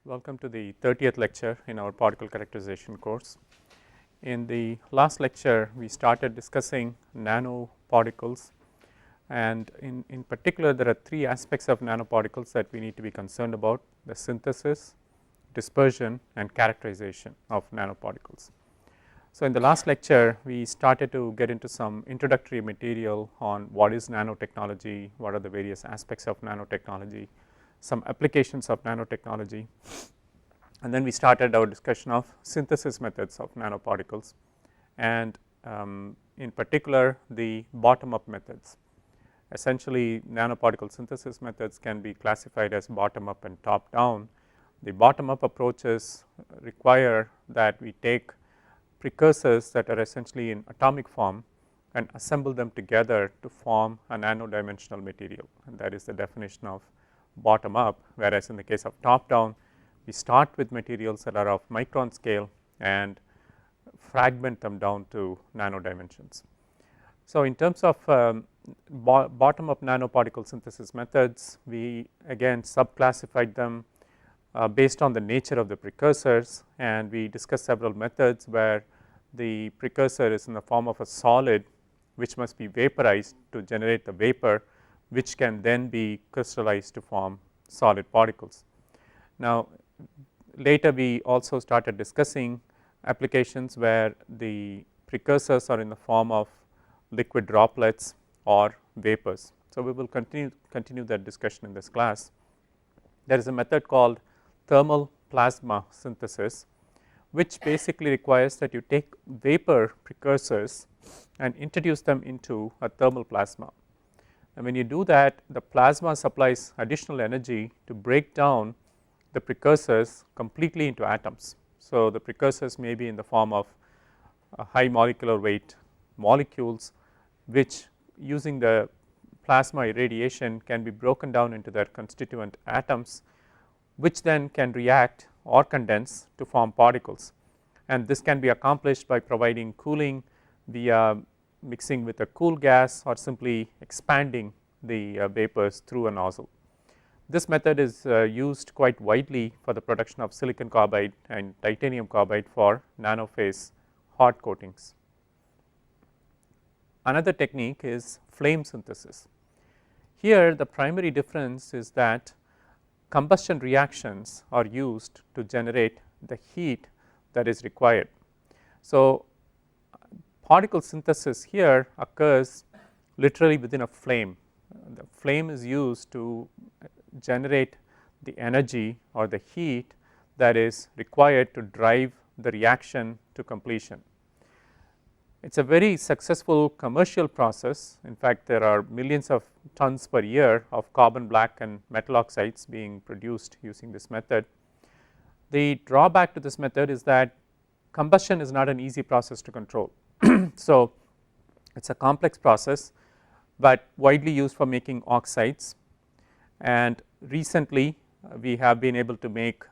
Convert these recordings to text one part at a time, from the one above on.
Welcome to the 30th lecture in our particle characterization course. In the last lecture, we started discussing nanoparticles, and in particular there are three aspects of nanoparticles that we need to be concerned about: the synthesis, dispersion and characterization of nanoparticles. So, in the last lecture we started to get into some introductory material on what is nanotechnology, what are the various aspects of nanotechnology, some applications of nanotechnology, and then we started our discussion of synthesis methods of nanoparticles, and in particular the bottom up methods. Essentially nanoparticle synthesis methods can be classified as bottom up and top down. The bottom up approaches require that we take precursors that are essentially in atomic form and assemble them together to form a nano dimensional material, and that is the definition of bottom up, whereas in the case of top down we start with materials that are of micron scale and fragment them down to nano dimensions. So, in terms of bottom up nanoparticle synthesis methods, we again subclassified them based on the nature of the precursors, and we discussed several methods where the precursor is in the form of a solid which must be vaporized to generate the vapor, which can then be crystallized to form solid particles. Now, later we also started discussing applications where the precursors are in the form of liquid droplets or vapors. So, we will continue that discussion in this class. There is a method called thermal plasma synthesis, which basically requires that you take vapor precursors and introduce them into a thermal plasma, and when you do that, the plasma supplies additional energy to break down the precursors completely into atoms. So, the precursors may be in the form of high molecular weight molecules, which using the plasma irradiation can be broken down into their constituent atoms, which then can react or condense to form particles, and this can be accomplished by providing cooling via mixing with a cool gas or simply expanding the vapors through a nozzle. This method is used quite widely for the production of silicon carbide and titanium carbide for nanophase hot coatings. Another technique is flame synthesis. Here the primary difference is that combustion reactions are used to generate the heat that is required. So, particle synthesis here occurs literally within a flame. The flame is used to generate the energy or the heat that is required to drive the reaction to completion. It is a very successful commercial process. In fact, there are millions of tons per year of carbon black and metal oxides being produced using this method. The drawback to this method is that combustion is not an easy process to control. So, it is a complex process, but widely used for making oxides, and recently we have been able to make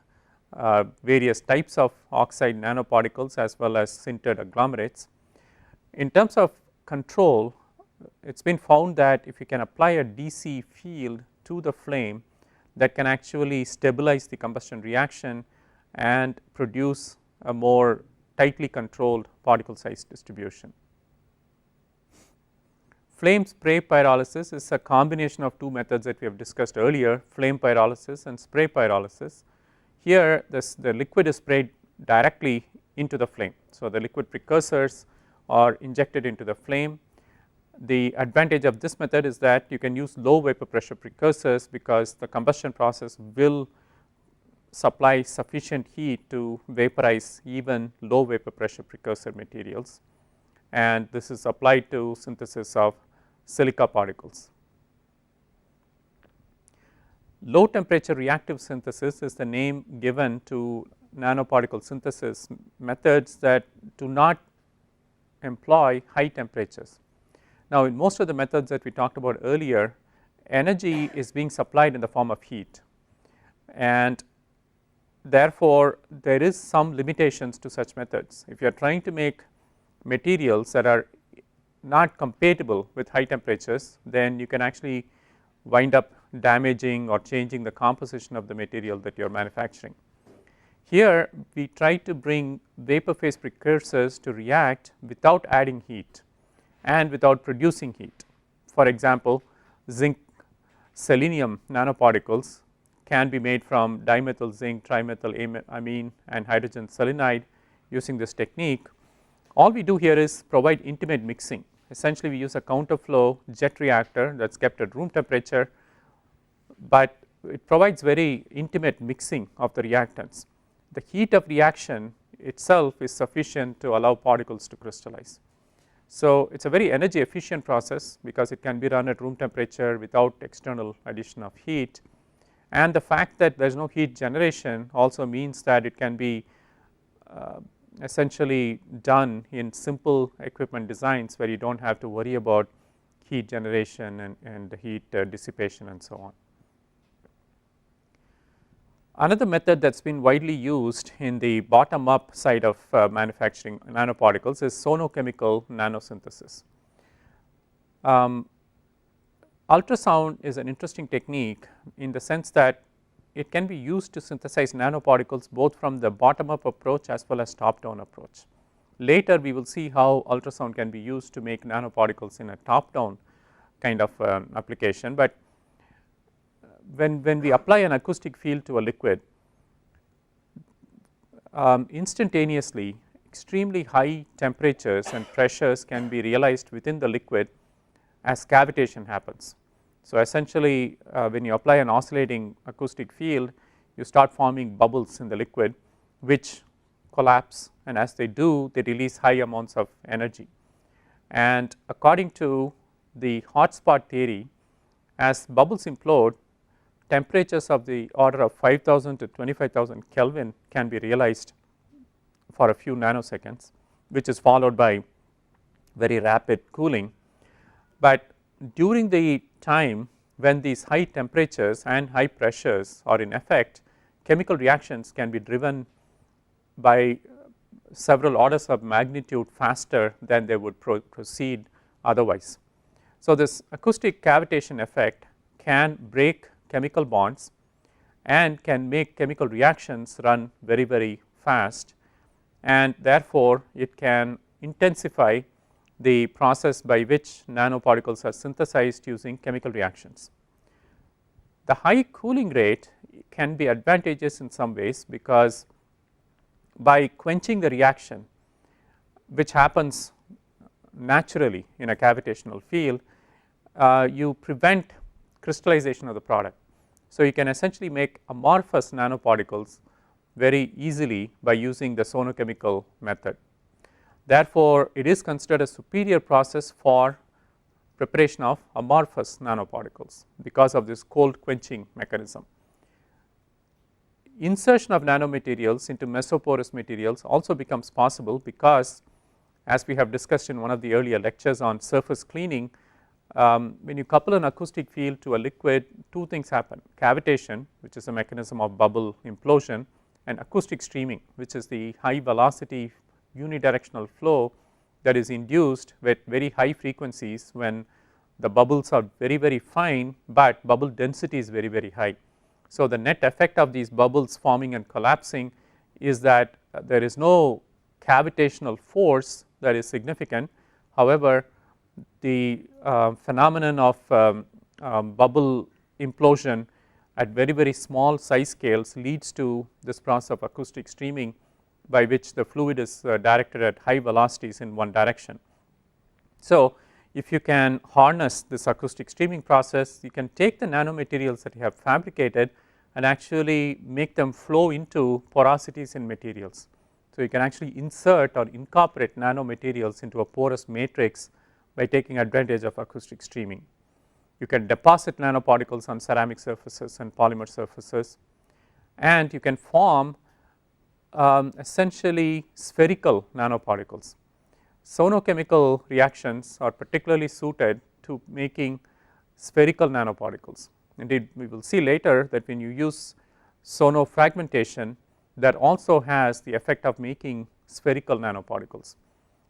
various types of oxide nanoparticles as well as sintered agglomerates. In terms of control, it has been found that if you can apply a DC field to the flame, that can actually stabilize the combustion reaction and produce a more tightly controlled particle size distribution. Flame spray pyrolysis is a combination of two methods that we have discussed earlier: flame pyrolysis and spray pyrolysis. Here the liquid is sprayed directly into the flame. So, the liquid precursors are injected into the flame. The advantage of this method is that you can use low vapor pressure precursors, because the combustion process will supply sufficient heat to vaporize even low vapor pressure precursor materials, and this is applied to synthesis of silica particles. Low temperature reactive synthesis is the name given to nanoparticle synthesis methods that do not employ high temperatures. Now, in most of the methods that we talked about earlier, energy is being supplied in the form of heat, and therefore, there is some limitations to such methods. If you are trying to make materials that are not compatible with high temperatures, then you can actually wind up damaging or changing the composition of the material that you are manufacturing. Here we try to bring vapor phase precursors to react without adding heat and without producing heat. For example, zinc selenium nanoparticles can be made from dimethyl zinc, trimethylamine and hydrogen selenide using this technique. All we do here is provide intimate mixing. Essentially we use a counterflow jet reactor that is kept at room temperature, but it provides very intimate mixing of the reactants. The heat of reaction itself is sufficient to allow particles to crystallize. So it is a very energy efficient process because it can be run at room temperature without external addition of heat, and the fact that there is no heat generation also means that it can be essentially done in simple equipment designs where you do not have to worry about heat generation and heat dissipation and so on. Another method that has been widely used in the bottom up side of manufacturing nanoparticles is sonochemical nanosynthesis. Ultrasound is an interesting technique in the sense that it can be used to synthesize nanoparticles both from the bottom up approach as well as top down approach. Later we will see how ultrasound can be used to make nanoparticles in a top down kind of application, but when we apply an acoustic field to a liquid, instantaneously extremely high temperatures and pressures can be realized within the liquid as cavitation happens. So essentially when you apply an oscillating acoustic field, you start forming bubbles in the liquid which collapse, and as they do they release high amounts of energy. And according to the hotspot theory, as bubbles implode, temperatures of the order of 5000 to 25,000 Kelvin can be realized for a few nanoseconds, which is followed by very rapid cooling. But during the time when these high temperatures and high pressures are in effect, chemical reactions can be driven by several orders of magnitude faster than they would proceed otherwise. So this acoustic cavitation effect can break chemical bonds and can make chemical reactions run very, very fast, and therefore it can intensify the process by which nanoparticles are synthesized using chemical reactions. The high cooling rate can be advantageous in some ways because by quenching the reaction, which happens naturally in a cavitational field, you prevent crystallization of the product. So you can essentially make amorphous nanoparticles very easily by using the sonochemical method. Therefore it is considered a superior process for preparation of amorphous nanoparticles because of this cold quenching mechanism. Insertion of nanomaterials into mesoporous materials also becomes possible because, as we have discussed in one of the earlier lectures on surface cleaning, when you couple an acoustic field to a liquid, two things happen: cavitation, which is a mechanism of bubble implosion, and acoustic streaming, which is the high velocity unidirectional flow that is induced with very high frequencies when the bubbles are very, very fine, but bubble density is very, very high. So the net effect of these bubbles forming and collapsing is that there is no cavitational force that is significant. However, the phenomenon of bubble implosion at very, very small size scales leads to this process of acoustic streaming, by which the fluid is directed at high velocities in one direction. So if you can harness this acoustic streaming process, you can take the nanomaterials that you have fabricated and actually make them flow into porosities in materials. So you can actually insert or incorporate nanomaterials into a porous matrix by taking advantage of acoustic streaming. You can deposit nanoparticles on ceramic surfaces and polymer surfaces, and you can form essentially spherical nanoparticles. Sonochemical reactions are particularly suited to making spherical nanoparticles. Indeed, we will see later that when you use sonofragmentation, that also has the effect of making spherical nanoparticles.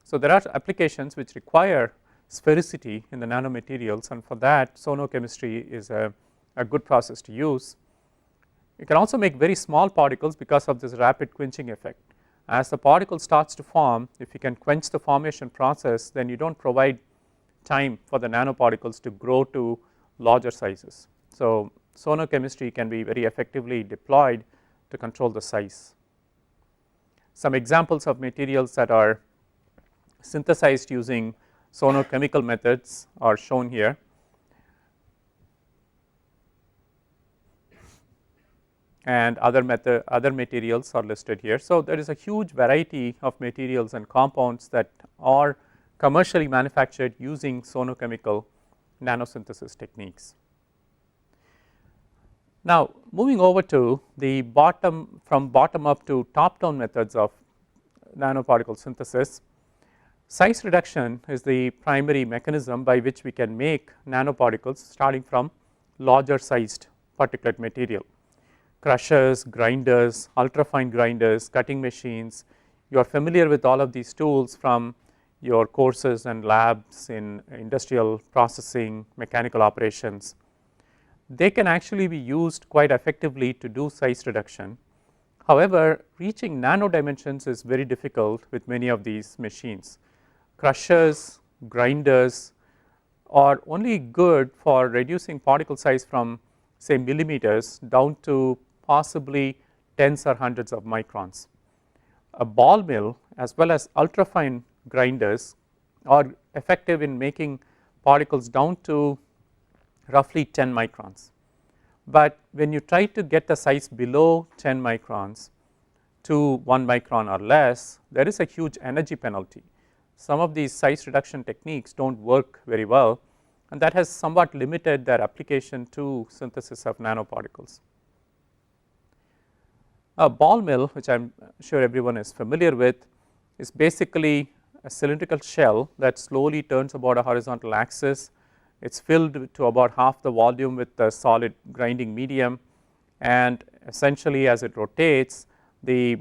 So there are applications which require sphericity in the nanomaterials, and for that sonochemistry is a good process to use. You can also make very small particles because of this rapid quenching effect. As the particle starts to form, if you can quench the formation process, then you do not provide time for the nanoparticles to grow to larger sizes. So, sonochemistry can be very effectively deployed to control the size. Some examples of materials that are synthesized using sonochemical methods are shown here. And other materials are listed here. So, there is a huge variety of materials and compounds that are commercially manufactured using sonochemical nanosynthesis techniques. Now, moving over to the from bottom up to top down methods of nanoparticle synthesis, size reduction is the primary mechanism by which we can make nanoparticles starting from larger sized particulate material. Crushers, grinders, ultrafine grinders, cutting machines, you are familiar with all of these tools from your courses and labs in industrial processing, mechanical operations. They can actually be used quite effectively to do size reduction. However, reaching nano dimensions is very difficult with many of these machines. Crushers, grinders are only good for reducing particle size from say millimeters down to possibly tens or hundreds of microns. A ball mill as well as ultrafine grinders are effective in making particles down to roughly 10 microns. But when you try to get the size below 10 microns to 1 micron or less, there is a huge energy penalty. Some of these size reduction techniques do not work very well, and that has somewhat limited their application to synthesis of nanoparticles. A ball mill, which I am sure everyone is familiar with, is basically a cylindrical shell that slowly turns about a horizontal axis. It is filled to about half the volume with the solid grinding medium, and essentially as it rotates, the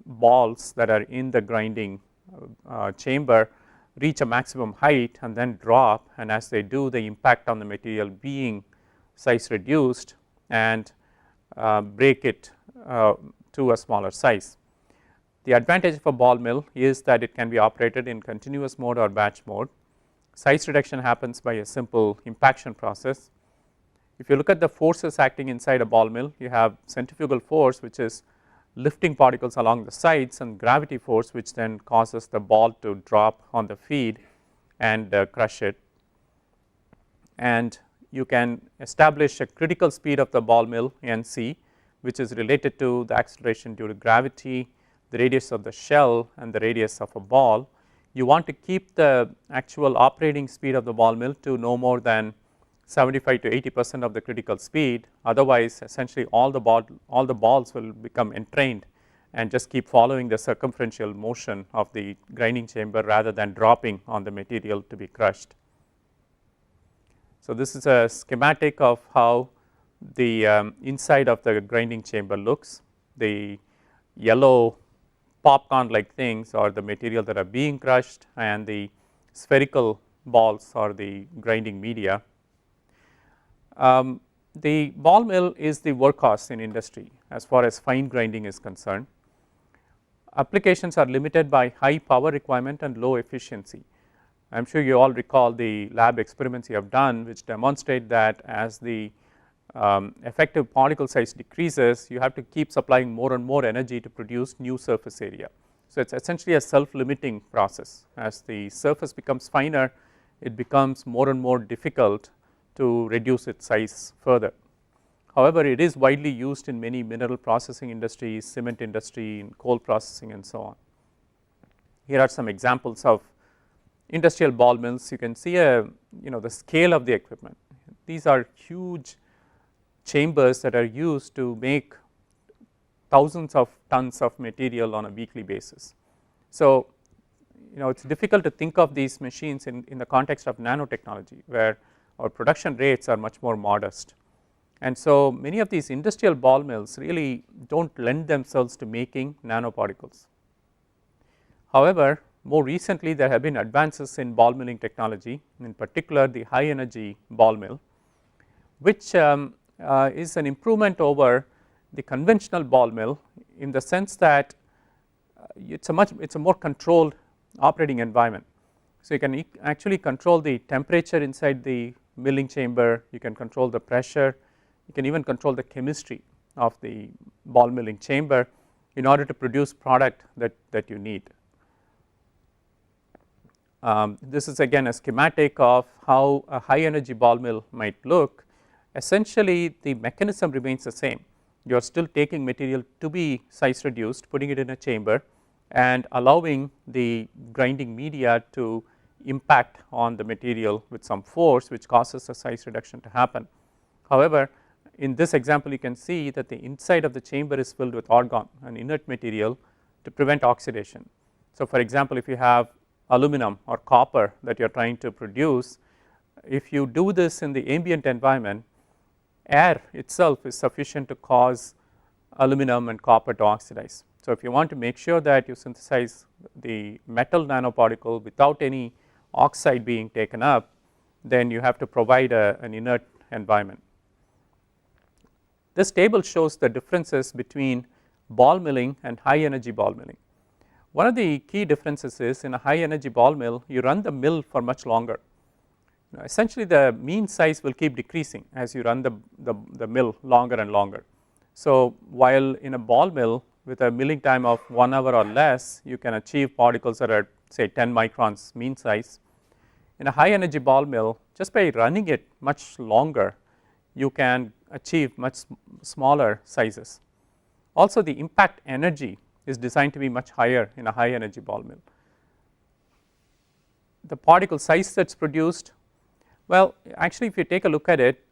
balls that are in the grinding chamber reach a maximum height and then drop, and as they do, the impact on the material being size reduced and break it to a smaller size. The advantage of a ball mill is that it can be operated in continuous mode or batch mode. Size reduction happens by a simple impaction process. If you look at the forces acting inside a ball mill, you have centrifugal force, which is lifting particles along the sides, and gravity force, which then causes the ball to drop on the feed and crush it. And you can establish a critical speed of the ball mill NC, which is related to the acceleration due to gravity, the radius of the shell, and the radius of a ball. You want to keep the actual operating speed of the ball mill to no more than 75 to 80% of the critical speed. Otherwise, essentially all the balls will become entrained and just keep following the circumferential motion of the grinding chamber rather than dropping on the material to be crushed. So, this is a schematic of how the inside of the grinding chamber looks. The yellow popcorn like things are the material that are being crushed, and the spherical balls are the grinding media. The ball mill is the workhorse in industry as far as fine grinding is concerned. Applications are limited by high power requirement and low efficiency. I am sure you all recall the lab experiments you have done, which demonstrate that as the effective particle size decreases, you have to keep supplying more and more energy to produce new surface area. So, it is essentially a self-limiting process. As the surface becomes finer, it becomes more and more difficult to reduce its size further. However, it is widely used in many mineral processing industries, cement industry, in coal processing, and so on. Here are some examples of industrial ball mills. You can see the scale of the equipment. These are huge chambers that are used to make thousands of tons of material on a weekly basis. So, it is difficult to think of these machines in the context of nanotechnology, where our production rates are much more modest. And so, many of these industrial ball mills really do not lend themselves to making nanoparticles. However, more recently there have been advances in ball milling technology, in particular the high energy ball mill, which is an improvement over the conventional ball mill in the sense that it is a more controlled operating environment. So, you can actually control the temperature inside the milling chamber, you can control the pressure, you can even control the chemistry of the ball milling chamber in order to produce product that you need. This is again a schematic of how a high energy ball mill might look. Essentially the mechanism remains the same, you are still taking material to be size reduced, putting it in a chamber and allowing the grinding media to impact on the material with some force which causes a size reduction to happen. However, in this example you can see that the inside of the chamber is filled with argon, an inert material, to prevent oxidation. So, for example, if you have aluminum or copper that you are trying to produce, if you do this in the ambient environment, air itself is sufficient to cause aluminum and copper to oxidize. So, if you want to make sure that you synthesize the metal nanoparticle without any oxide being taken up, then you have to provide an inert environment. This table shows the differences between ball milling and high energy ball milling. One of the key differences is in a high energy ball mill, you run the mill for much longer. Essentially the mean size will keep decreasing as you run the mill longer and longer. So, while in a ball mill with a milling time of 1 hour or less, you can achieve particles that are say 10 microns mean size. In a high energy ball mill, just by running it much longer, you can achieve much smaller sizes. Also the impact energy is designed to be much higher in a high energy ball mill. The particle size that is produced, well actually if you take a look at it,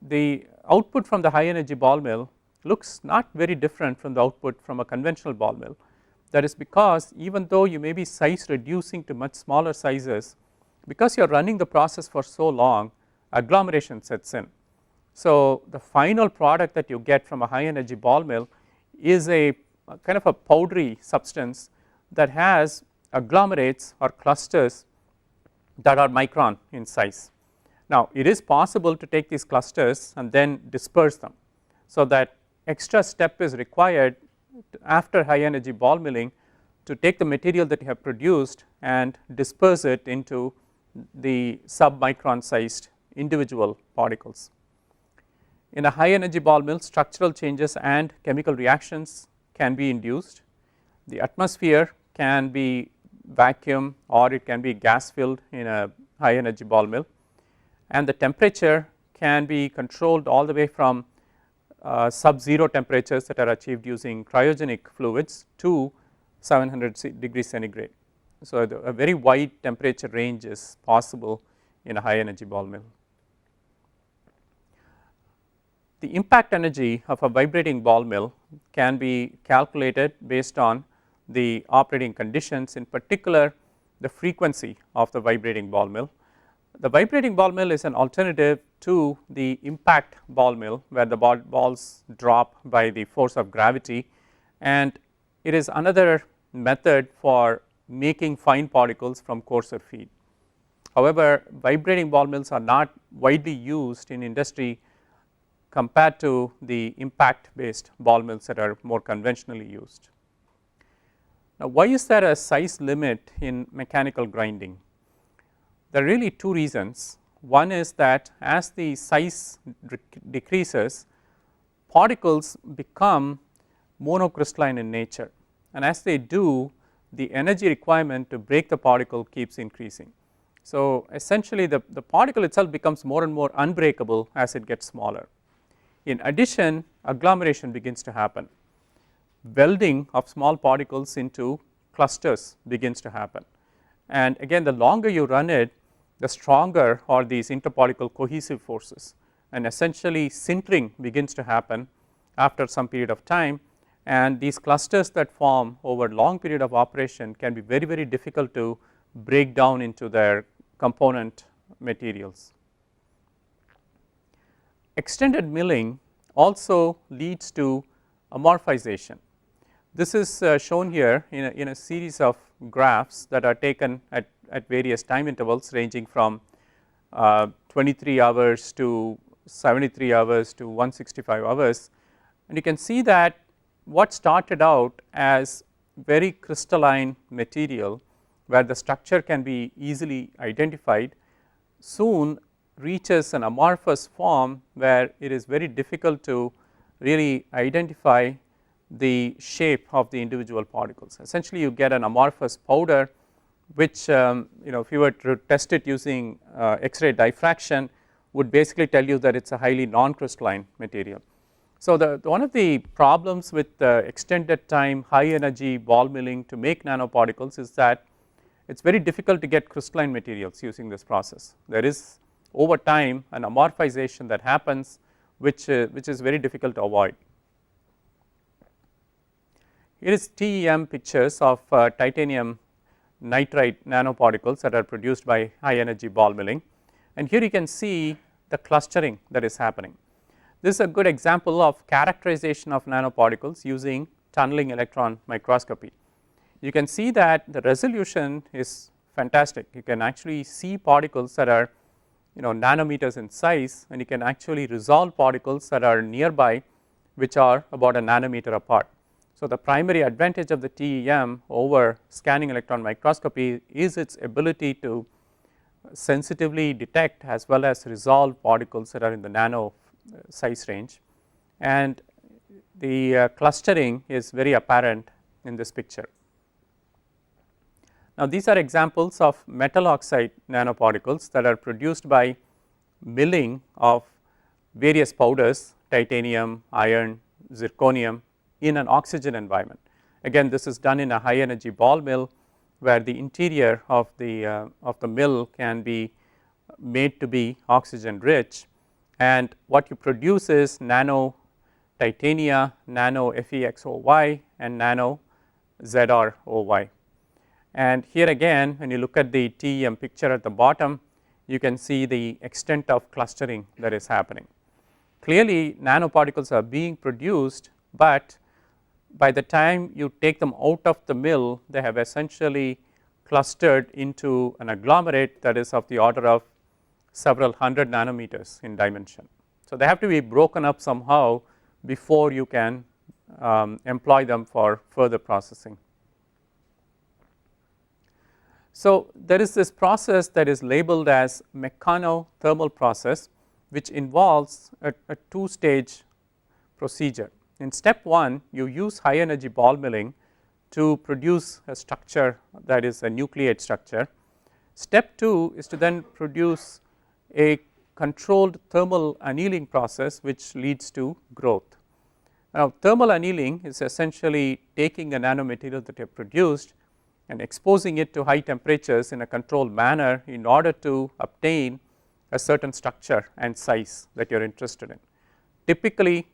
the output from the high energy ball mill looks not very different from the output from a conventional ball mill. That is because even though you may be size reducing to much smaller sizes, because you are running the process for so long, agglomeration sets in. So, the final product that you get from a high energy ball mill is a kind of a powdery substance that has agglomerates or clusters that are micron in size. Now, it is possible to take these clusters and then disperse them. So, that extra step is required after high energy ball milling to take the material that you have produced and disperse it into the sub micron sized individual particles. In a high energy ball mill, structural changes and chemical reactions can be induced. The atmosphere can be vacuum or it can be gas filled in a high energy ball mill, and the temperature can be controlled all the way from sub-zero temperatures that are achieved using cryogenic fluids to 700 degrees centigrade. So, a very wide temperature range is possible in a high energy ball mill. The impact energy of a vibrating ball mill can be calculated based on the operating conditions, in particular the frequency of the vibrating ball mill. The vibrating ball mill is an alternative to the impact ball mill where the balls drop by the force of gravity, and it is another method for making fine particles from coarser feed. However, vibrating ball mills are not widely used in industry compared to the impact based ball mills that are more conventionally used. Now, why is there a size limit in mechanical grinding? There are really two reasons. One is that as the size decreases, particles become monocrystalline in nature, and as they do, the energy requirement to break the particle keeps increasing. So, essentially the particle itself becomes more and more unbreakable as it gets smaller. In addition, agglomeration begins to happen. Welding of small particles into clusters begins to happen, and again the longer you run it, the stronger are these interparticle cohesive forces, and essentially sintering begins to happen after some period of time, and these clusters that form over long period of operation can be very, very difficult to break down into their component materials. Extended milling also leads to amorphization. This is shown here in a series of graphs that are taken at various time intervals ranging from 23 hours to 73 hours to 165 hours, and you can see that what started out as very crystalline material where the structure can be easily identified soon reaches an amorphous form where it is very difficult to really identify the shape of the individual particles. Essentially you get an amorphous powder which if you were to test it using X-ray diffraction would basically tell you that it is a highly non-crystalline material. So one of the problems with extended time high energy ball milling to make nanoparticles is that it is very difficult to get crystalline materials using this process. There is over time an amorphization that happens which is very difficult to avoid. Here is TEM pictures of titanium nitride nanoparticles that are produced by high energy ball milling, and here you can see the clustering that is happening. This is a good example of characterization of nanoparticles using tunneling electron microscopy. You can see that the resolution is fantastic. You can actually see particles that are nanometers in size, and you can actually resolve particles that are nearby which are about a nanometer apart. So the primary advantage of the TEM over scanning electron microscopy is its ability to sensitively detect as well as resolve particles that are in the nano size range, and the clustering is very apparent in this picture. Now these are examples of metal oxide nanoparticles that are produced by milling of various powders, titanium, iron, zirconium in an oxygen environment. Again, this is done in a high energy ball mill where the interior of the mill can be made to be oxygen rich, and what you produce is nano titania, nano FeXOY and nano ZrOY. And here again when you look at the TEM picture at the bottom, you can see the extent of clustering that is happening. Clearly nanoparticles are being produced, but by the time you take them out of the mill they have essentially clustered into an agglomerate that is of the order of several hundred nanometers in dimension. So they have to be broken up somehow before you can employ them for further processing. So there is this process that is labeled as mechanothermal process, which involves a two-stage procedure. In step 1 you use high energy ball milling to produce a structure that is a nucleate structure. Step 2 is to then produce a controlled thermal annealing process which leads to growth. Now thermal annealing is essentially taking a nanomaterial that you have produced and exposing it to high temperatures in a controlled manner in order to obtain a certain structure and size that you are interested in. Typically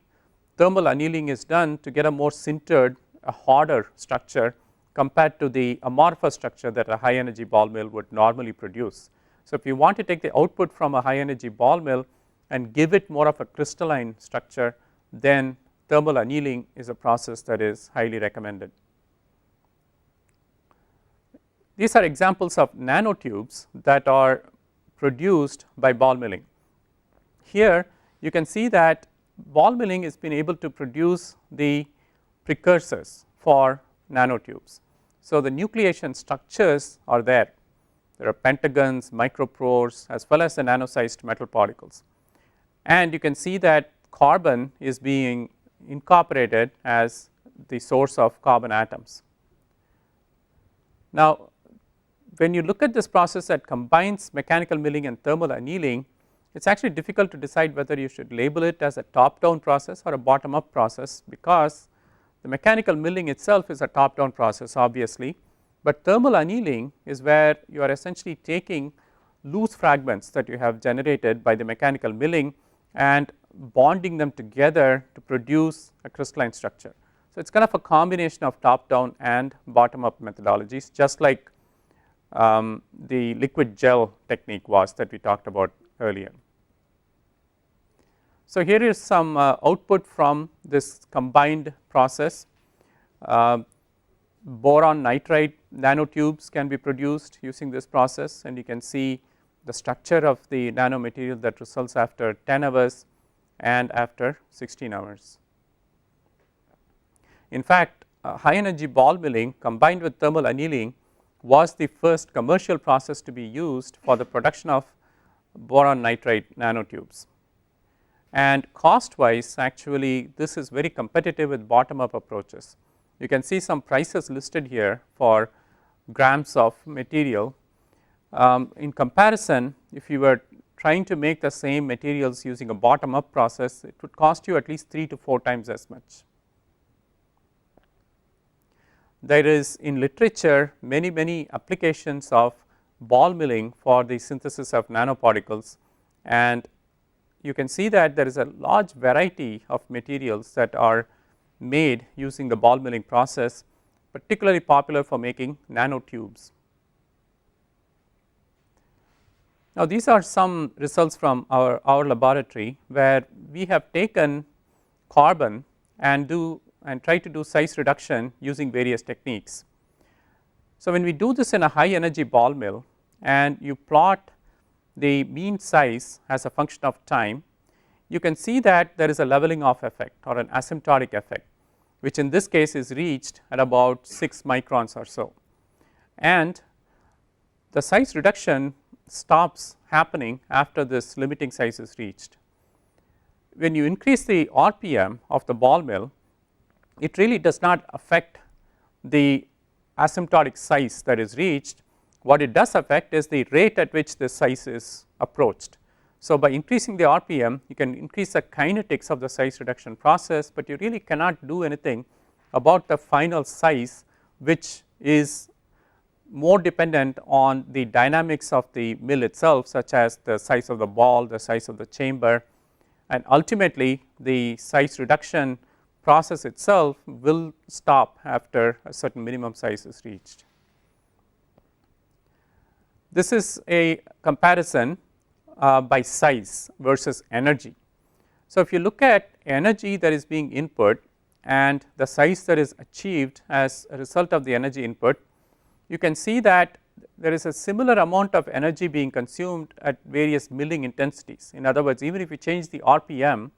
thermal annealing is done to get a more sintered, a harder structure compared to the amorphous structure that a high energy ball mill would normally produce. So if you want to take the output from a high energy ball mill and give it more of a crystalline structure, then thermal annealing is a process that is highly recommended. These are examples of nanotubes that are produced by ball milling. Here you can see that ball milling has been able to produce the precursors for nanotubes. So the nucleation structures are there. There are pentagons, micropores as well as the nano sized metal particles, and you can see that carbon is being incorporated as the source of carbon atoms. Now when you look at this process that combines mechanical milling and thermal annealing, it is actually difficult to decide whether you should label it as a top down process or a bottom up process, because the mechanical milling itself is a top down process obviously, but thermal annealing is where you are essentially taking loose fragments that you have generated by the mechanical milling and bonding them together to produce a crystalline structure. So it is kind of a combination of top down and bottom up methodologies, just like the liquid gel technique was that we talked about earlier. So here is some output from this combined process. Boron nitride nanotubes can be produced using this process, and you can see the structure of the nanomaterial that results after 10 hours and after 16 hours. In fact, high energy ball milling combined with thermal annealing was the first commercial process to be used for the production of boron nitride nanotubes. And cost wise, actually this is very competitive with bottom up approaches. You can see some prices listed here for grams of material. In comparison, if you were trying to make the same materials using a bottom up process, it would cost you at least 3 to 4 times as much. There is in literature many applications of ball milling for the synthesis of nanoparticles, and you can see that there is a large variety of materials that are made using the ball milling process, particularly popular for making nanotubes. Now, these are some results from our laboratory, where we have taken carbon and try to do size reduction using various techniques. So, when we do this in a high energy ball mill and you plot the mean size as a function of time, you can see that there is a leveling off effect or an asymptotic effect, which in this case is reached at about 6 microns or so, and the size reduction stops happening after this limiting size is reached. When you increase the RPM of the ball mill, it really does not affect the asymptotic size that is reached. What it does affect is the rate at which the size is approached. So, by increasing the RPM, you can increase the kinetics of the size reduction process, but you really cannot do anything about the final size, which is more dependent on the dynamics of the mill itself, such as the size of the ball, the size of the chamber, and ultimately the size reduction process itself will stop after a certain minimum size is reached. This is a comparison by size versus energy. So, if you look at energy that is being input and the size that is achieved as a result of the energy input, you can see that there is a similar amount of energy being consumed at various milling intensities. In other words, even if you change the RPM,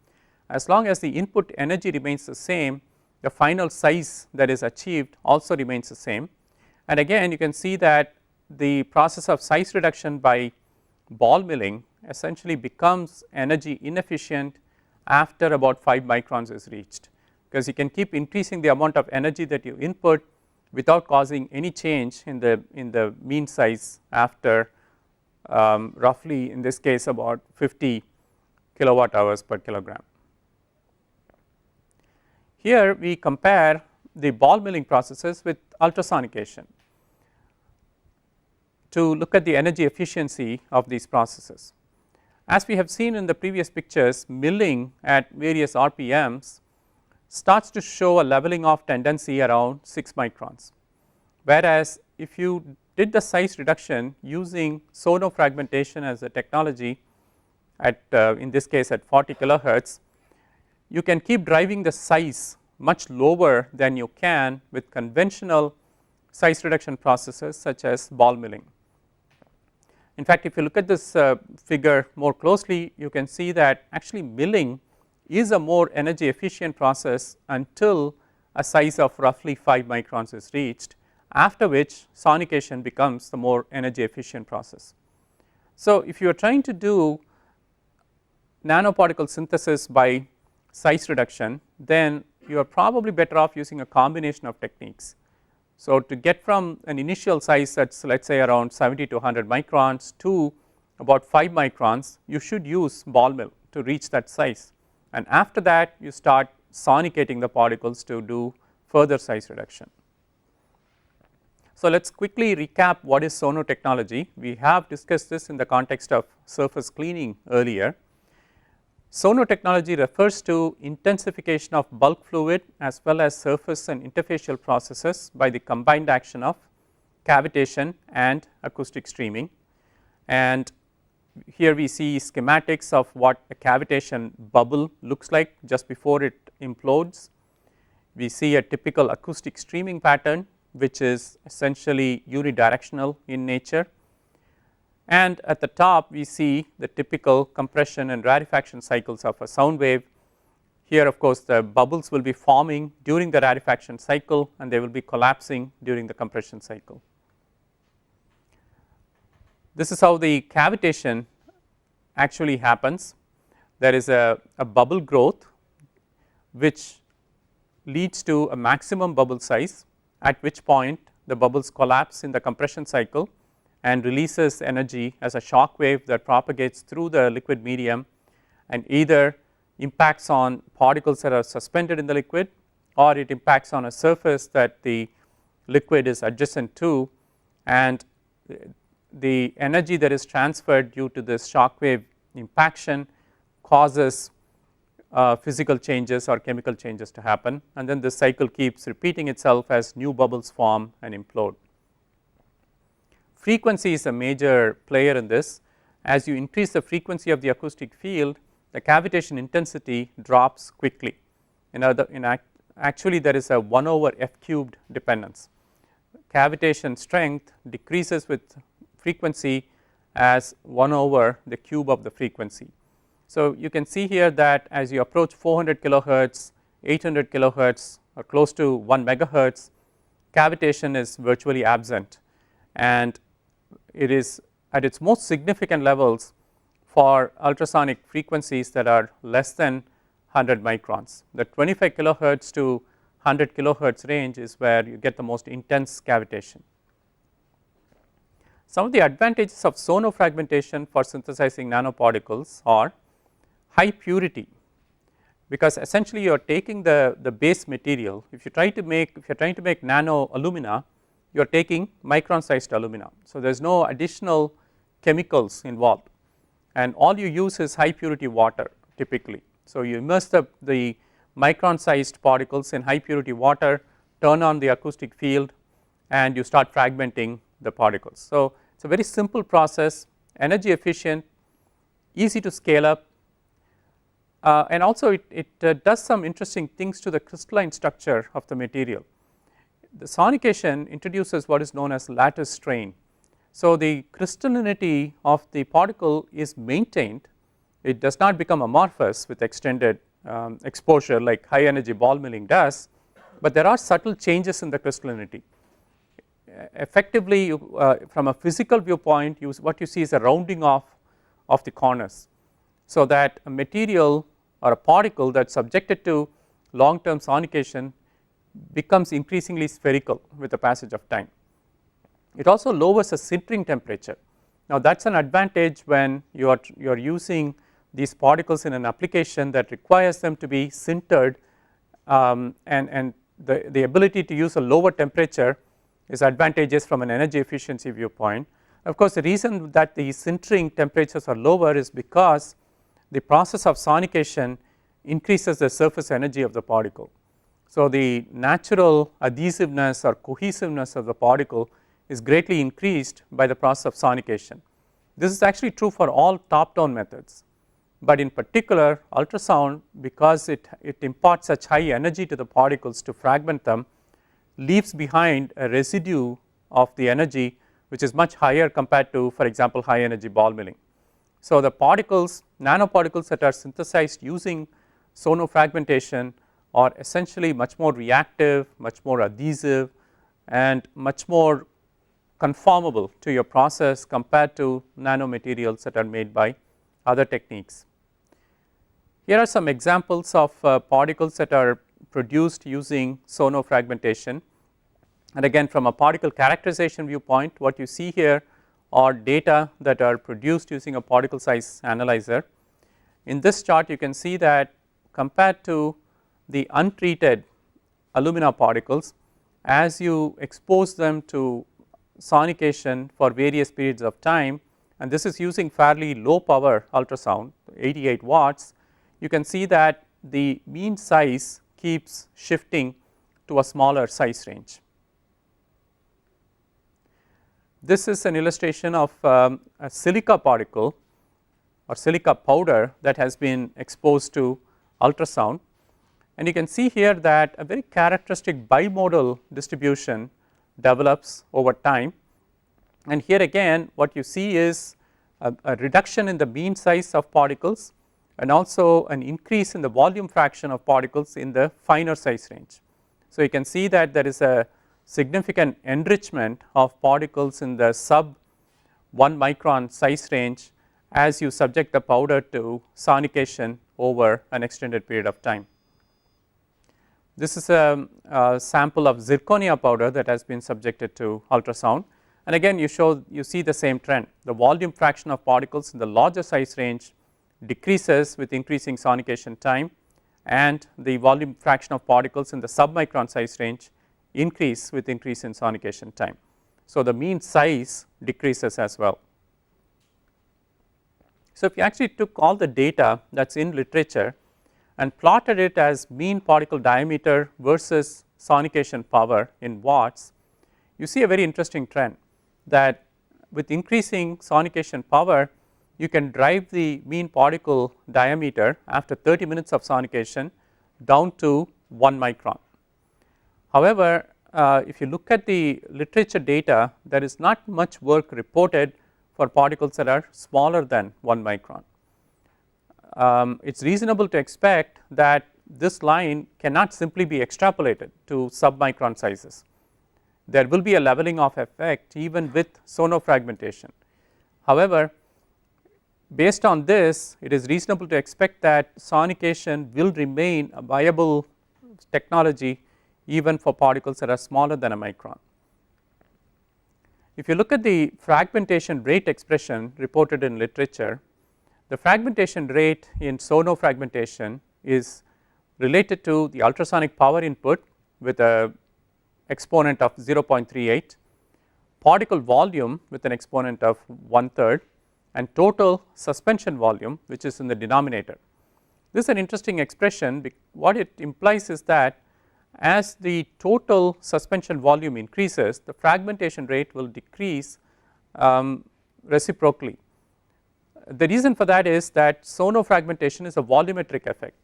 as long as the input energy remains the same, the final size that is achieved also remains the same. And again, you can see that the process of size reduction by ball milling essentially becomes energy inefficient after about 5 microns is reached, because you can keep increasing the amount of energy that you input without causing any change in the mean size after roughly, in this case, about 50 kilowatt hours per kilogram. Here we compare the ball milling processes with ultrasonication to look at the energy efficiency of these processes. As we have seen in the previous pictures, milling at various RPMs starts to show a leveling off tendency around 6 microns, whereas if you did the size reduction using sonofragmentation as a technology at in this case at 40 kilohertz, you can keep driving the size much lower than you can with conventional size reduction processes such as ball milling. In fact, if you look at this figure more closely, you can see that actually milling is a more energy efficient process until a size of roughly 5 microns is reached, after which sonication becomes the more energy efficient process. So, if you are trying to do nanoparticle synthesis by size reduction, then you are probably better off using a combination of techniques. So, to get from an initial size that is, let us say, around 70 to 100 microns to about 5 microns, you should use ball mill to reach that size, and after that you start sonicating the particles to do further size reduction. So, let us quickly recap what is sonotechnology. We have discussed this in the context of surface cleaning earlier. Sonotechnology refers to intensification of bulk fluid as well as surface and interfacial processes by the combined action of cavitation and acoustic streaming. And here we see schematics of what a cavitation bubble looks like just before it implodes. We see a typical acoustic streaming pattern, which is essentially unidirectional in nature, and at the top we see the typical compression and rarefaction cycles of a sound wave, Here of course the bubbles will be forming during the rarefaction cycle and they will be collapsing during the compression cycle. This is how the cavitation actually happens. There is a bubble growth which leads to a maximum bubble size, at which point the bubbles collapse in the compression cycle and releases energy as a shock wave that propagates through the liquid medium and either impacts on particles that are suspended in the liquid or it impacts on a surface that the liquid is adjacent to, and the energy that is transferred due to this shock wave impaction causes physical changes or chemical changes to happen, and then this cycle keeps repeating itself as new bubbles form and implode. Frequency is a major player in this. As you increase the frequency of the acoustic field, the cavitation intensity drops quickly. Actually there is a 1 over f cubed dependence. Cavitation strength decreases with frequency as 1 over the cube of the frequency. So you can see here that as you approach 400 kilohertz, 800 kilohertz or close to 1 megahertz, cavitation is virtually absent, and it is at its most significant levels for ultrasonic frequencies that are less than 100 microns. The 25 kilohertz to 100 kilohertz range is where you get the most intense cavitation. Some of the advantages of sonofragmentation for synthesizing nanoparticles are high purity, because essentially you are taking the base material. If you are trying to make nano alumina, you are taking micron sized alumina. So there is no additional chemicals involved, and all you use is high purity water typically. So you immerse the micron sized particles in high purity water, turn on the acoustic field, and you start fragmenting the particles. So it's a very simple process, energy efficient, easy to scale up, and also it does some interesting things to the crystalline structure of the material. The sonication introduces what is known as lattice strain. So the crystallinity of the particle is maintained. It does not become amorphous with extended exposure like high energy ball milling does, but there are subtle changes in the crystallinity. Effectively from a physical viewpoint, what you see is a rounding off of the corners, so that a material or a particle that is subjected to long term sonication becomes increasingly spherical with the passage of time. It also lowers the sintering temperature. Now that is an advantage when you are using these particles in an application that requires them to be sintered, and the ability to use a lower temperature is advantageous from an energy efficiency viewpoint. Of course, the reason that the sintering temperatures are lower is because the process of sonication increases the surface energy of the particle. So the natural adhesiveness or cohesiveness of the particle is greatly increased by the process of sonication. This is actually true for all top down methods, but in particular ultrasound, because it imparts such high energy to the particles to fragment them, leaves behind a residue of the energy which is much higher compared to, for example, high energy ball milling. So the particles, nanoparticles that are synthesized using sonofragmentation are essentially much more reactive, much more adhesive, and much more conformable to your process compared to nanomaterials that are made by other techniques. Here are some examples of particles that are produced using sonofragmentation, and again from a particle characterization viewpoint, what you see here are data that are produced using a particle size analyzer. In this chart you can see that compared to the untreated alumina particles, as you expose them to sonication for various periods of time, and this is using fairly low power ultrasound, 88 watts, you can see that the mean size keeps shifting to a smaller size range. This is an illustration of a silica particle or silica powder that has been exposed to ultrasound, and you can see here that a very characteristic bimodal distribution develops over time, and here again what you see is a reduction in the mean size of particles and also an increase in the volume fraction of particles in the finer size range. So, you can see that there is a significant enrichment of particles in the sub 1 micron size range as you subject the powder to sonication over an extended period of time. This is a sample of zirconia powder that has been subjected to ultrasound, and again you see the same trend. The volume fraction of particles in the larger size range decreases with increasing sonication time, and the volume fraction of particles in the submicron size range increase with increase in sonication time. So, the mean size decreases as well. So, if you actually took all the data that is in literature and plotted it as mean particle diameter versus sonication power in watts, you see a very interesting trend that with increasing sonication power, you can drive the mean particle diameter after 30 minutes of sonication down to 1 micron. However, if you look at the literature data, there is not much work reported for particles that are smaller than 1 micron. It is reasonable to expect that this line cannot simply be extrapolated to submicron sizes. There will be a leveling off effect even with sonofragmentation. However, based on this, it is reasonable to expect that sonication will remain a viable technology even for particles that are smaller than a micron. If you look at the fragmentation rate expression reported in literature, the fragmentation rate in sonofragmentation is related to the ultrasonic power input with a exponent of 0.38, particle volume with an exponent of 1/3, and total suspension volume, which is in the denominator. This is an interesting expression. What it implies is that as the total suspension volume increases, the fragmentation rate will decrease reciprocally. The reason for that is that sonofragmentation is a volumetric effect.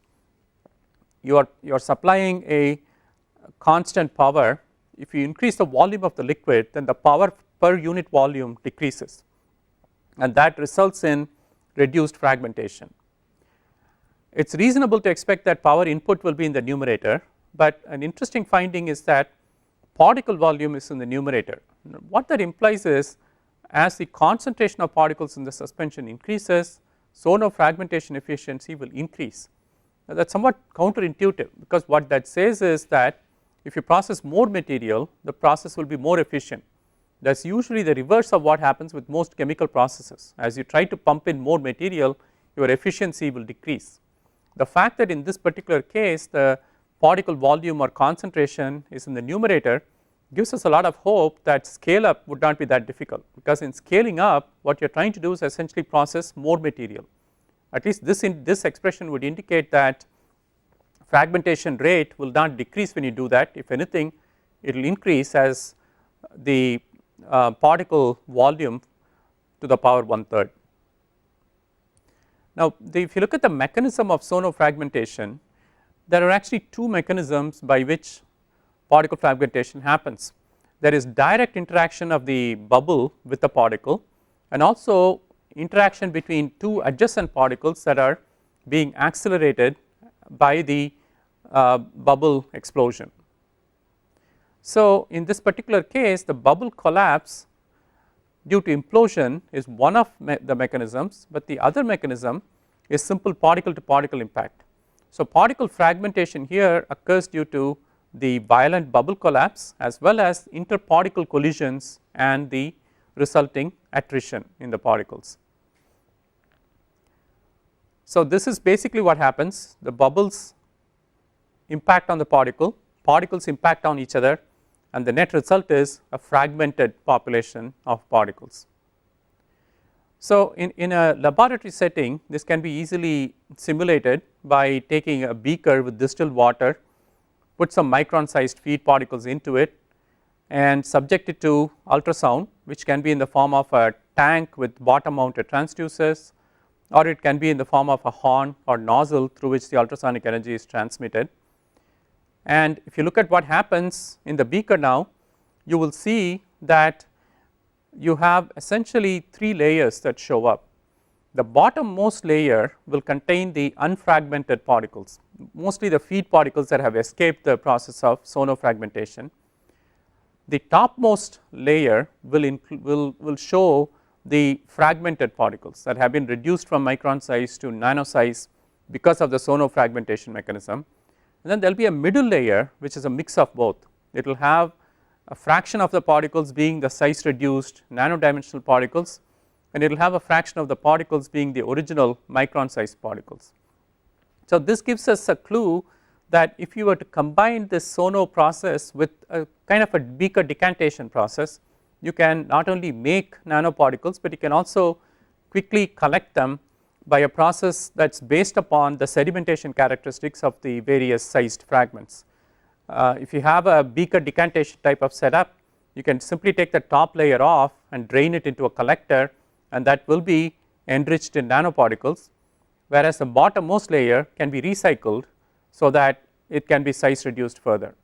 You are supplying a constant power. If you increase the volume of the liquid, then the power per unit volume decreases, and that results in reduced fragmentation. It is reasonable to expect that power input will be in the numerator, but an interesting finding is that particle volume is in the numerator. What that implies is, as the concentration of particles in the suspension increases, sonofragmentation efficiency will increase. Now, that is somewhat counterintuitive, because what that says is that if you process more material, the process will be more efficient. That is usually the reverse of what happens with most chemical processes. As you try to pump in more material, your efficiency will decrease. The fact that in this particular case the particle volume or concentration is in the numerator gives us a lot of hope that scale up would not be that difficult, because in scaling up what you are trying to do is essentially process more material. At least this expression would indicate that fragmentation rate will not decrease when you do that. If anything, it will increase as the particle volume to the power 1/3. Now, if you look at the mechanism of sonofragmentation, there are actually two mechanisms by which particle fragmentation happens. There is direct interaction of the bubble with the particle, and also interaction between two adjacent particles that are being accelerated by the bubble explosion. So, in this particular case, the bubble collapse due to implosion is one of the mechanisms, but the other mechanism is simple particle to particle impact. So, particle fragmentation here occurs due to the violent bubble collapse as well as interparticle collisions and the resulting attrition in the particles. So, this is basically what happens. The bubbles impact on the particle, particles impact on each other, and the net result is a fragmented population of particles. So, in a laboratory setting, this can be easily simulated by taking a beaker with distilled water, put some micron sized feed particles into it and subject it to ultrasound, which can be in the form of a tank with bottom mounted transducers, or it can be in the form of a horn or nozzle through which the ultrasonic energy is transmitted. And if you look at what happens in the beaker now, you will see that you have essentially three layers that show up. the bottommost layer will contain the unfragmented particles, mostly the feed particles that have escaped the process of sonofragmentation. The topmost layer will show the fragmented particles that have been reduced from micron size to nano size because of the sonofragmentation mechanism. And then there will be a middle layer which is a mix of both. It will have a fraction of the particles being the size reduced nano dimensional particles, and it will have a fraction of the particles being the original micron sized particles. So this gives us a clue that if you were to combine this sono process with a kind of a beaker decantation process, you can not only make nanoparticles, but you can also quickly collect them by a process that is based upon the sedimentation characteristics of the various sized fragments. If you have a beaker decantation type of setup, you can simply take the top layer off and drain it into a collector, and that will be enriched in nanoparticles, whereas the bottommost layer can be recycled so that it can be size reduced further.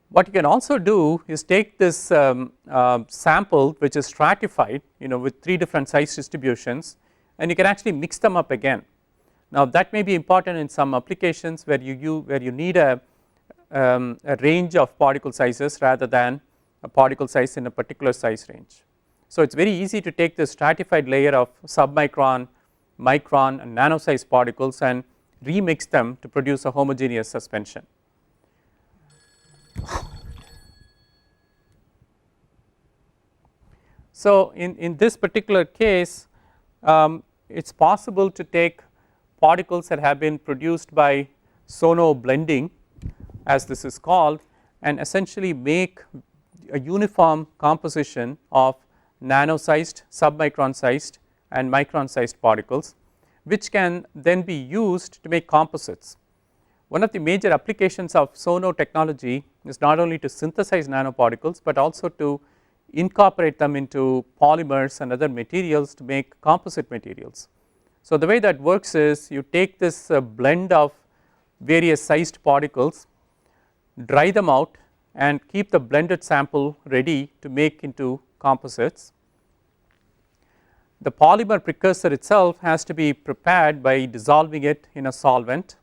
What you can also do is take this sample which is stratified, with 3 different size distributions, and you can actually mix them up again. Now that may be important in some applications where you need a range of particle sizes rather than a particle size in a particular size range. So it's very easy to take this stratified layer of submicron, micron and nano size particles and remix them to produce a homogeneous suspension. So in this particular case, it's possible to take particles that have been produced by sono blending, as this is called, and essentially make a uniform composition of nano sized, submicron sized and micron sized particles, which can then be used to make composites. One of the major applications of sono technology is not only to synthesize nanoparticles, but also to incorporate them into polymers and other materials to make composite materials. So the way that works is you take this blend of various sized particles, dry them out and keep the blended sample ready to make into composites. The polymer precursor itself has to be prepared by dissolving it in a solvent,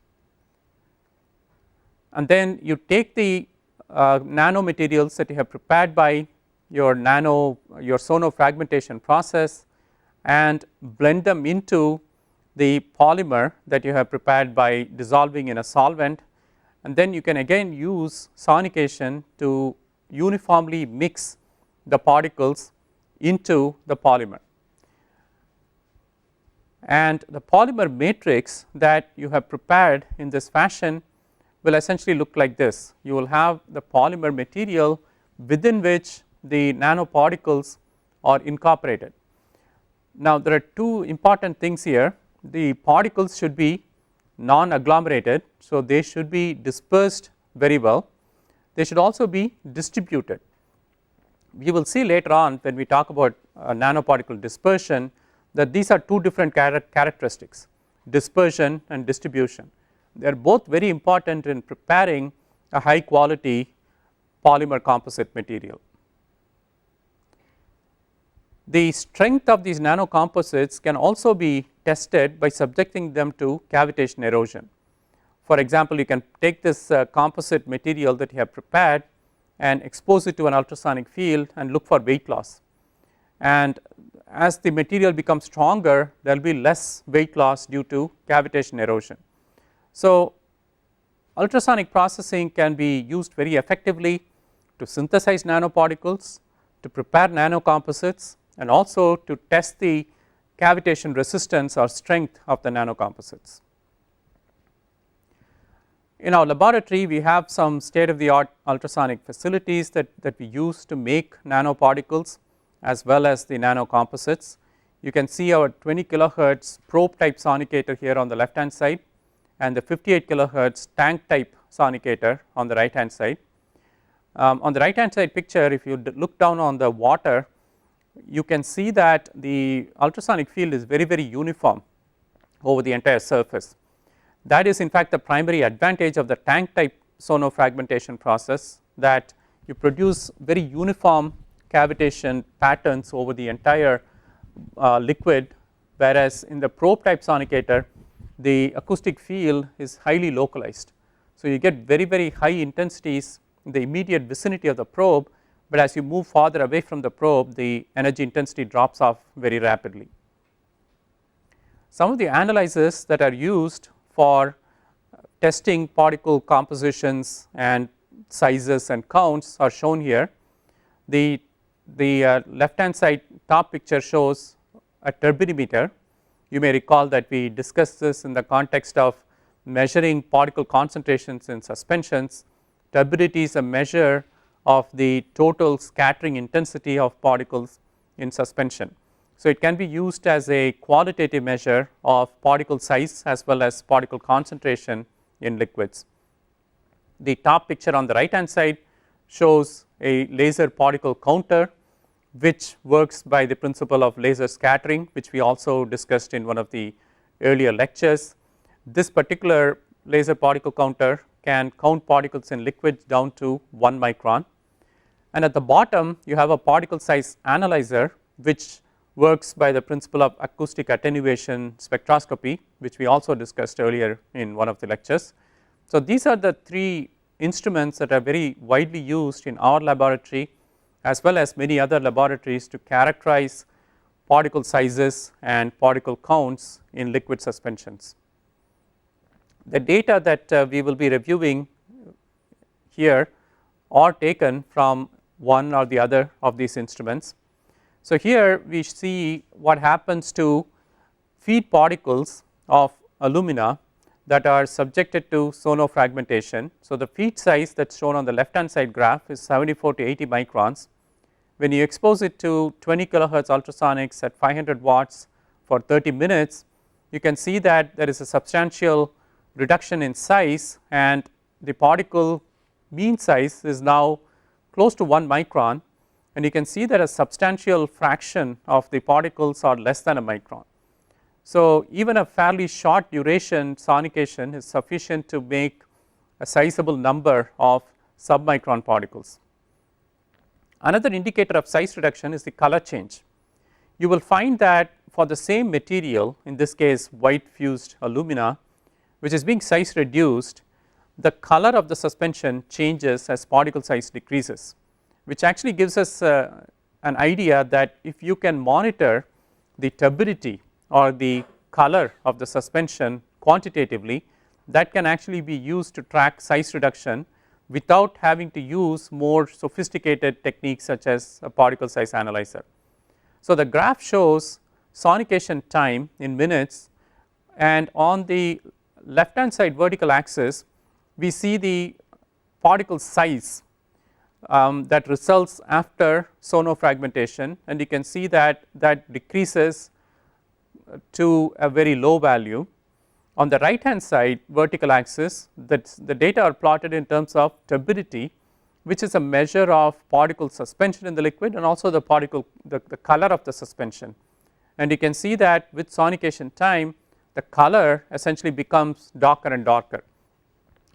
and then you take the nanomaterials that you have prepared by your sonofragmentation process and blend them into the polymer that you have prepared by dissolving in a solvent, and then you can again use sonication to uniformly mix the particles into the polymer. And the polymer matrix that you have prepared in this fashion will essentially look like this. You will have the polymer material within which the nanoparticles are incorporated. Now there are 2 important things here. The particles should be non-agglomerated, so they should be dispersed very well. They should also be distributed. We will see later on when we talk about nanoparticle dispersion that these are 2 different characteristics, dispersion and distribution. They are both very important in preparing a high quality polymer composite material. The strength of these nanocomposites can also be tested by subjecting them to cavitation erosion. For example, you can take this composite material that you have prepared and expose it to an ultrasonic field and look for weight loss, and as the material becomes stronger, there will be less weight loss due to cavitation erosion. So ultrasonic processing can be used very effectively to synthesize nanoparticles, to prepare nanocomposites, and also to test the cavitation resistance or strength of the nanocomposites. In our laboratory, we have some state of the art ultrasonic facilities that we use to make nanoparticles as well as the nanocomposites. You can see our 20 kilohertz probe type sonicator here on the left hand side and the 58 kilohertz tank type sonicator on the right hand side. On the right hand side picture, if you look down on the water, you can see that the ultrasonic field is very uniform over the entire surface. That is in fact the primary advantage of the tank type sonofragmentation process, that you produce very uniform cavitation patterns over the entire liquid, whereas in the probe type sonicator the acoustic field is highly localized. So you get very high intensities in the immediate vicinity of the probe, but as you move farther away from the probe the energy intensity drops off very rapidly. Some of the analyzers that are used for testing particle compositions and sizes and counts are shown here. The left hand side top picture shows a turbidimeter. You may recall that we discussed this in the context of measuring particle concentrations in suspensions. Turbidity is a measure of the total scattering intensity of particles in suspension. So it can be used as a qualitative measure of particle size as well as particle concentration in liquids. The top picture on the right hand side shows a laser particle counter which works by the principle of laser scattering, which we also discussed in one of the earlier lectures. This particular laser particle counter can count particles in liquids down to 1 micron, and at the bottom you have a particle size analyzer which works by the principle of acoustic attenuation spectroscopy, which we also discussed earlier in one of the lectures. So these are the three instruments that are very widely used in our laboratory as well as many other laboratories to characterize particle sizes and particle counts in liquid suspensions. The data that we will be reviewing here are taken from one or the other of these instruments. So here we see what happens to feed particles of alumina that are subjected to sonofragmentation. So the feed size that is shown on the left hand side graph is 74 to 80 microns. When you expose it to 20 kilohertz ultrasonics at 500 watts for 30 minutes, you can see that there is a substantial reduction in size, and the particle mean size is now close to 1 micron, and you can see that a substantial fraction of the particles are less than a micron. So even a fairly short duration sonication is sufficient to make a sizable number of submicron particles. Another indicator of size reduction is the color change. You will find that for the same material, in this case white fused alumina, which is being size reduced, the color of the suspension changes as particle size decreases, which actually gives us an idea that if you can monitor the turbidity or the color of the suspension quantitatively, that can actually be used to track size reduction without having to use more sophisticated techniques such as a particle size analyzer. So the graph shows sonication time in minutes, and on the left hand side vertical axis we see the particle size that results after sonofragmentation, and you can see that that decreases to a very low value. On the right hand side vertical axis, the data are plotted in terms of turbidity, which is a measure of particle suspension in the liquid and also the particle the color of the suspension, and you can see that with sonication time the color essentially becomes darker and darker,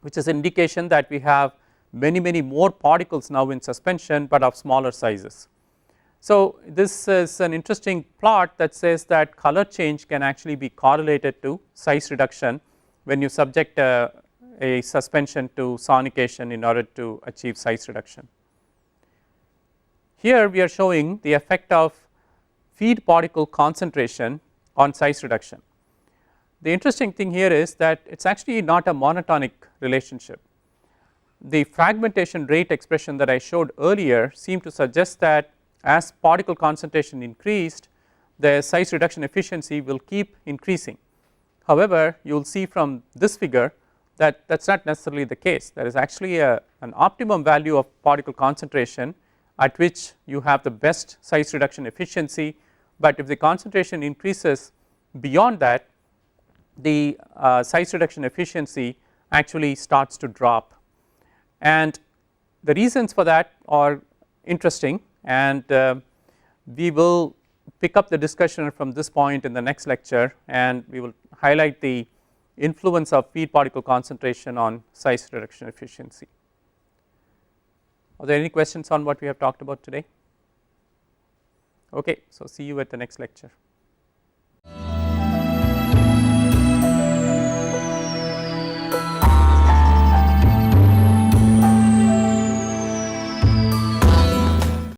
which is an indication that we have many more particles now in suspension but of smaller sizes. So this is an interesting plot that says that color change can actually be correlated to size reduction when you subject a suspension to sonication in order to achieve size reduction. Here we are showing the effect of feed particle concentration on size reduction. The interesting thing here is that it is actually not a monotonic relationship. The fragmentation rate expression that I showed earlier seemed to suggest that as particle concentration increased, the size reduction efficiency will keep increasing. However, you will see from this figure that that is not necessarily the case. There is actually an optimum value of particle concentration at which you have the best size reduction efficiency, but if the concentration increases beyond that, the size reduction efficiency actually starts to drop, and the reasons for that are interesting, and we will pick up the discussion from this point in the next lecture, and we will highlight the influence of feed particle concentration on size reduction efficiency. Are there any questions on what we have talked about today? Okay, so see you at the next lecture.